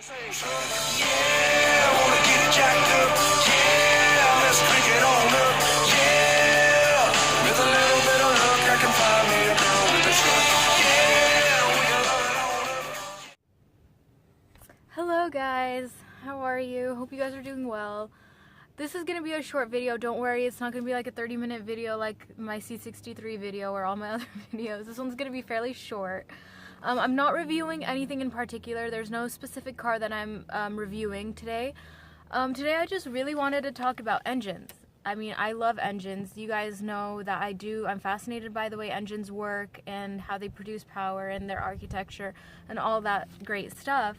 Hello guys, how are you? Hope you guys are doing well. This is going to be a short video, don't worry, it's not going to be like a 30-minute video like my C63 video or all my other videos. This one's going to be fairly short. I'm not reviewing anything in particular, there's no specific car that I'm reviewing today. Today I just really wanted to talk about engines. I mean, I love engines. You guys know that I do. I'm fascinated by the way engines work and how they produce power and their architecture and all that great stuff.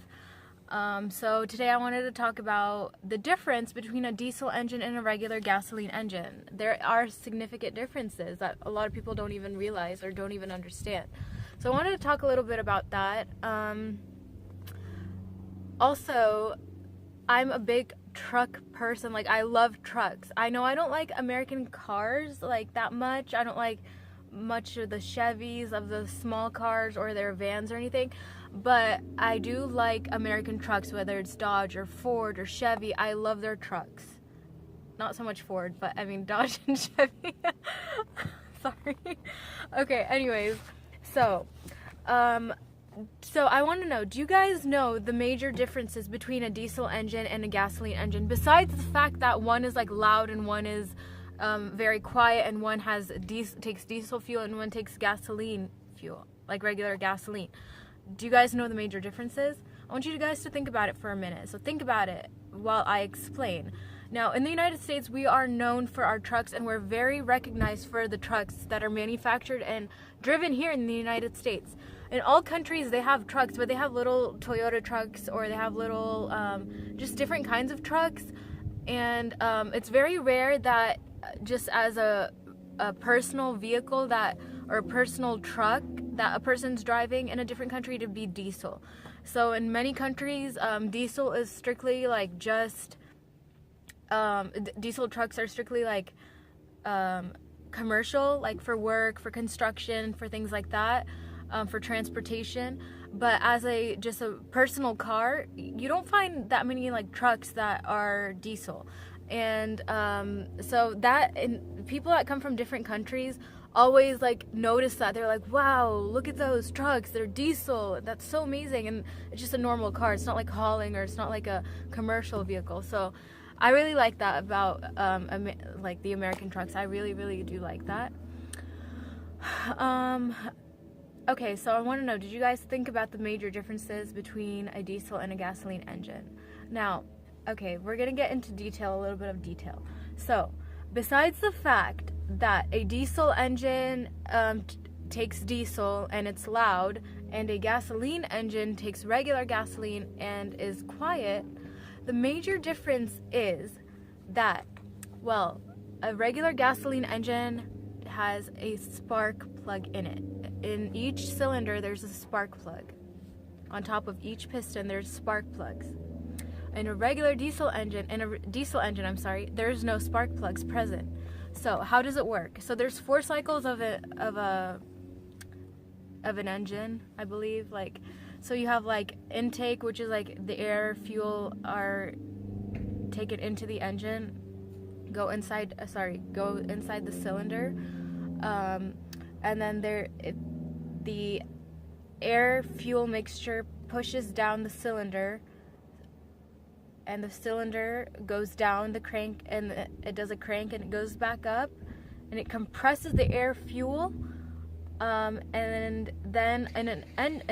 So today I wanted to talk about the difference between a diesel engine and a regular gasoline engine. There are significant differences that a lot of people don't even realize or don't even understand. So I wanted to talk a little bit about that. Also, I'm a big truck person. Like, I love trucks. I know I don't like American cars like that much. I don't like much of the Chevys, of the small cars or their vans or anything, but I do like American trucks, whether it's Dodge or Ford or Chevy. I love their trucks. Not so much Ford, but I mean Dodge and Chevy. Sorry. Okay, anyways, so I want to know, do you guys know the major differences between a diesel engine and a gasoline engine, besides the fact that one is like loud and one is very quiet, and one takes diesel fuel and one takes gasoline fuel, like regular gasoline? Do you guys know the major differences? I want you guys to think about it for a minute. So think about it while I explain. Now, in the United States, we are known for our trucks, and we're very recognized for the trucks that are manufactured and driven here in the United States. In all countries, they have trucks, but they have little Toyota trucks, or they have little, just different kinds of trucks. And it's very rare that just as a personal vehicle or a personal truck that a person's driving in a different country to be diesel. So in many countries, diesel is strictly like just diesel trucks are strictly like commercial, like for work, for construction, for things like that, for transportation. But as just a personal car, you don't find that many like trucks that are diesel. And so that, and people that come from different countries always like notice that. They're like, wow, look at those trucks, they're diesel, that's so amazing. And it's just a normal car, it's not like hauling, or it's not like a commercial vehicle. So I really like that about like the American trucks. I really do like that. Okay, so I want to know, did you guys think about the major differences between a diesel and a gasoline engine? Now, okay, we're gonna get into detail, a little bit of detail. So besides the fact that a diesel engine takes diesel and it's loud, and a gasoline engine takes regular gasoline and is quiet, the major difference is that, well, a regular gasoline engine has a spark plug in it. In each cylinder there's a spark plug. On top of each piston there's spark plugs. In a regular diesel engine, there's no spark plugs present. So how does it work? So there's 4 cycles of an engine, I believe. Like, so you have like intake, which is like the air, fuel are taken into the engine, go inside the cylinder, and then the air fuel mixture pushes down the cylinder, and the cylinder goes down the crank, and it does a crank, and it goes back up, and it compresses the air fuel, and then in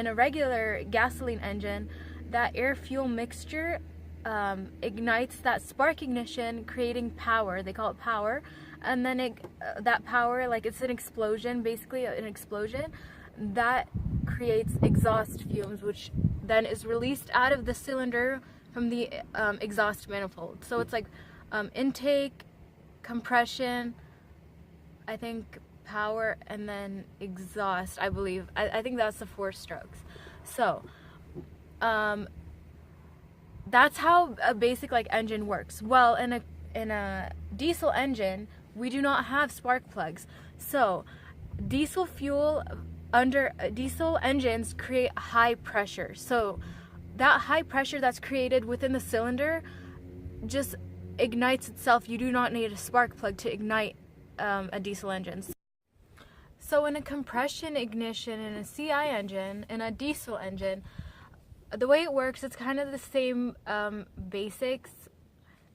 a regular gasoline engine, that air fuel mixture ignites that spark ignition, creating power. They call it power. And then that power, like, it's an explosion, basically an explosion that creates exhaust fumes, which then is released out of the cylinder from the exhaust manifold. So it's like intake, compression, I think power, and then exhaust, I believe. I think that's the 4 strokes. So that's how a basic like engine works. Well, in a diesel engine, we do not have spark plugs. So diesel engines create high pressure. So that high pressure that's created within the cylinder just ignites itself. You do not need a spark plug to ignite a diesel engine. So in a compression ignition, in a CI engine, in a diesel engine, the way it works, it's kind of the same basics.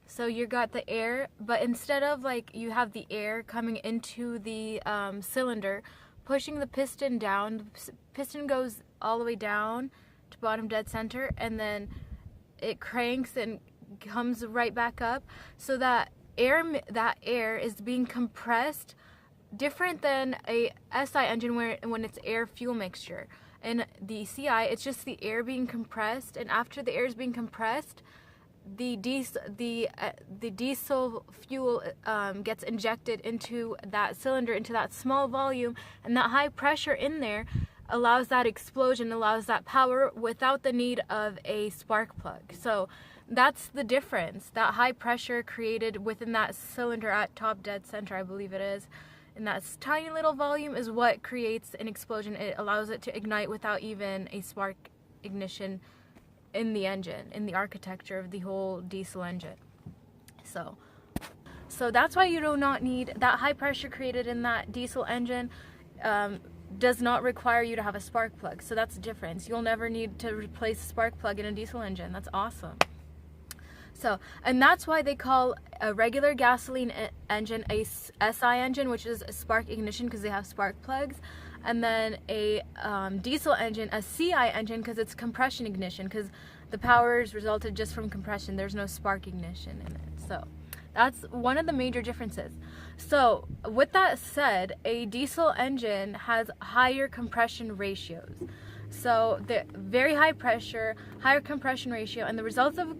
So you got the air, but instead of like you have the air coming into the cylinder, pushing the piston down, the piston goes all the way down to bottom dead center, and then it cranks and comes right back up. So that air is being compressed, different than a SI engine when it's air fuel mixture. In the CI, it's just the air being compressed, and after the air is being compressed, the diesel fuel gets injected into that cylinder, into that small volume, and that high pressure in there allows that explosion, allows that power without the need of a spark plug. So that's the difference. That high pressure created within that cylinder at top dead center, I believe it is, in that tiny little volume, is what creates an explosion. It allows it to ignite without even a spark ignition in the engine, in the architecture of the whole diesel engine. So that's why you do not need that high pressure created in that diesel engine. Does not require you to have a spark plug. So that's the difference. You'll never need to replace a spark plug in a diesel engine. That's awesome. So, and that's why they call a regular gasoline engine a SI engine, which is a spark ignition, because they have spark plugs, and then a diesel engine, a CI engine, because it's compression ignition, because the power is resulted just from compression. There's no spark ignition in it. So that's one of the major differences. So with that said, a diesel engine has higher compression ratios. So the very high pressure, higher compression ratio, and the results of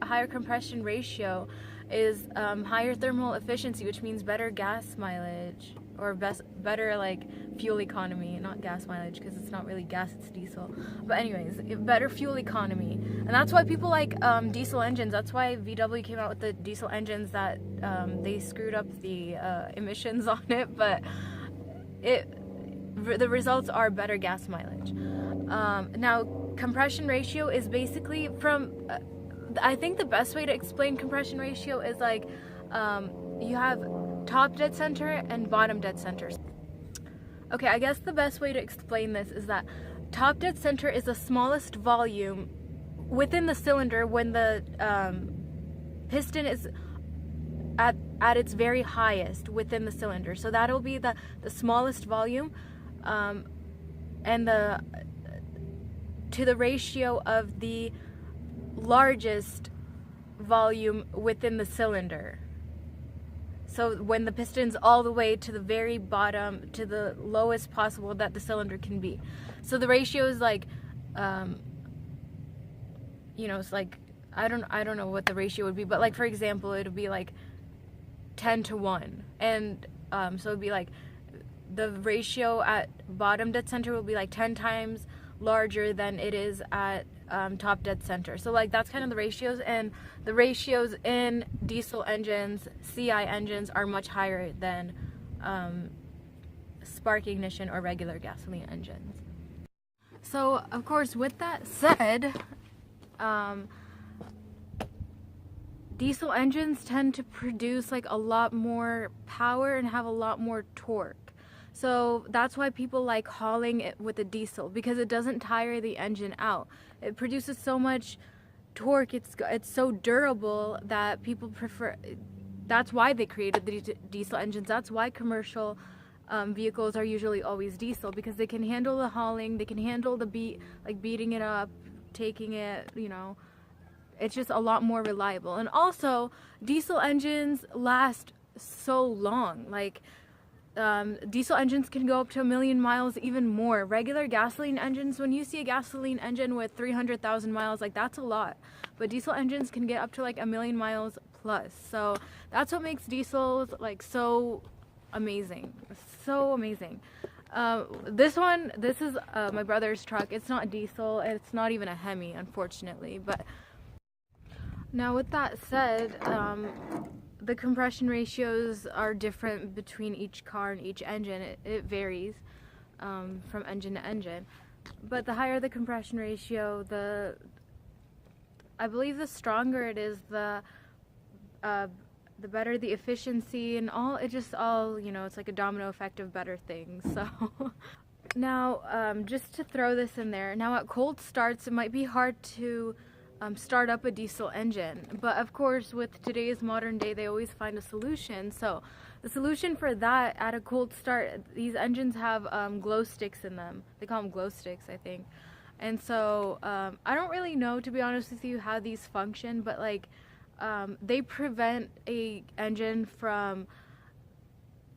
higher compression ratio is higher thermal efficiency, which means better gas mileage, or better like fuel economy, not gas mileage because it's not really gas, it's diesel. But anyways, better fuel economy. And that's why people like diesel engines. That's why VW came out with the diesel engines that they screwed up the emissions on it, but the results are better gas mileage. Now, compression ratio is basically from, I think the best way to explain compression ratio is like, you have top dead center and bottom dead centers. Okay, I guess the best way to explain this is that top dead center is the smallest volume within the cylinder when the piston is at its very highest within the cylinder. So that'll be the smallest volume, and to the ratio of the largest volume within the cylinder. So when the piston's all the way to the very bottom, to the lowest possible that the cylinder can be. So the ratio is like, it's like, I don't know what the ratio would be, but like, for example, it would be like 10-1. And so it would be like, the ratio at bottom dead center will be like 10 times larger than it is at top dead center. So like that's kind of the ratios, and the ratios in diesel engines, CI engines, are much higher than spark ignition or regular gasoline engines. So of course, with that said, diesel engines tend to produce like a lot more power and have a lot more torque. So that's why people like hauling it with a diesel, because it doesn't tire the engine out. It produces so much torque, it's so durable that people prefer. That's why they created the diesel engines. That's why commercial vehicles are usually always diesel, because they can handle the hauling, they can handle the beating it up, taking it, it's just a lot more reliable. And also, diesel engines last so long. Like, diesel engines can go up to 1 million miles, even more. Regular gasoline engines, when you see a gasoline engine with 300,000 miles, like that's a lot. But diesel engines can get up to like 1 million miles plus. So that's what makes diesels like so amazing. So amazing. This is my brother's truck. It's not diesel. It's not even a Hemi, unfortunately. But now with that said, the compression ratios are different between each car and each engine. It varies from engine to engine. But the higher the compression ratio, the I believe the stronger it is, the better the efficiency and all. It just all, you know, it's like a domino effect of better things. So now, just to throw this in there, now at cold starts, it might be hard to start up a diesel engine, but of course with today's modern day, they always find a solution. So the solution for that, at a cold start, these engines have glow sticks in them. They call them glow sticks, I think. And so I don't really know, to be honest with you, how these function, but like they prevent a engine from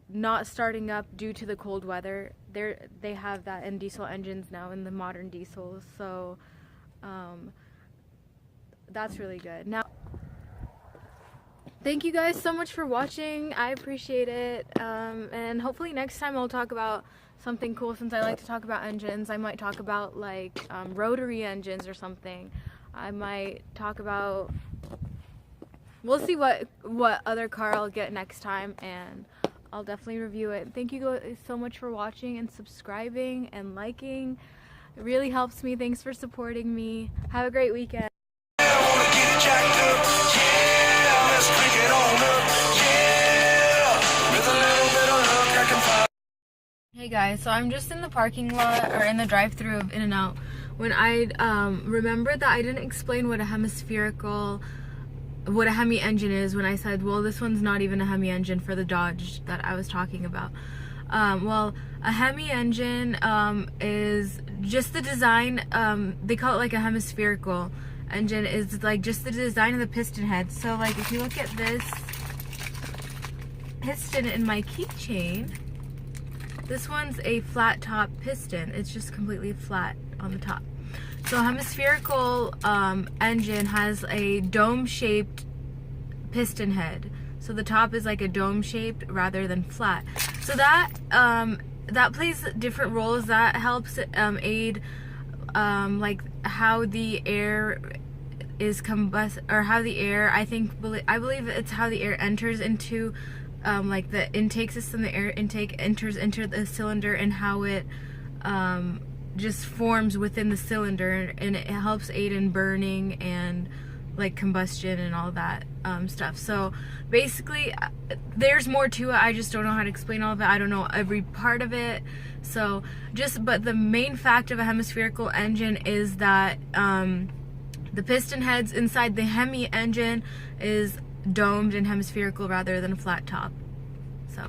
not starting up due to the cold weather. They have that in diesel engines now, in the modern diesels. So that's really good. Now, thank you guys so much for watching. I appreciate it. And hopefully next time I'll talk about something cool, since I like to talk about engines. I might talk about like rotary engines or something. I might talk about, we'll see what other car I'll get next time, and I'll definitely review it. Thank you guys so much for watching and subscribing and liking. It really helps me. Thanks for supporting me. Have a great weekend. Hey guys, so I'm just in the parking lot, or in the drive-thru of In-N-Out, when I remembered that I didn't explain what a Hemi engine is, when I said, well, this one's not even a Hemi engine for the Dodge that I was talking about. Well, a Hemi engine is just the design. They call it like a hemispherical engine, is like just the design of the piston head. So like if you look at this piston in my keychain, this one's a flat top piston. It's just completely flat on the top. So a hemispherical engine has a dome-shaped piston head. So the top is like a dome-shaped rather than flat. So that that plays different roles. That helps aid like how the air is or how the air, I believe it's how the air enters into like the intake system. The air intake enters into the cylinder, and how it just forms within the cylinder, and it helps aid in burning and like combustion and all that stuff. So basically there's more to it. I just don't know how to explain all of it. I don't know every part of it. So but the main fact of a hemispherical engine is that the piston heads inside the Hemi engine is domed and hemispherical rather than a flat top. So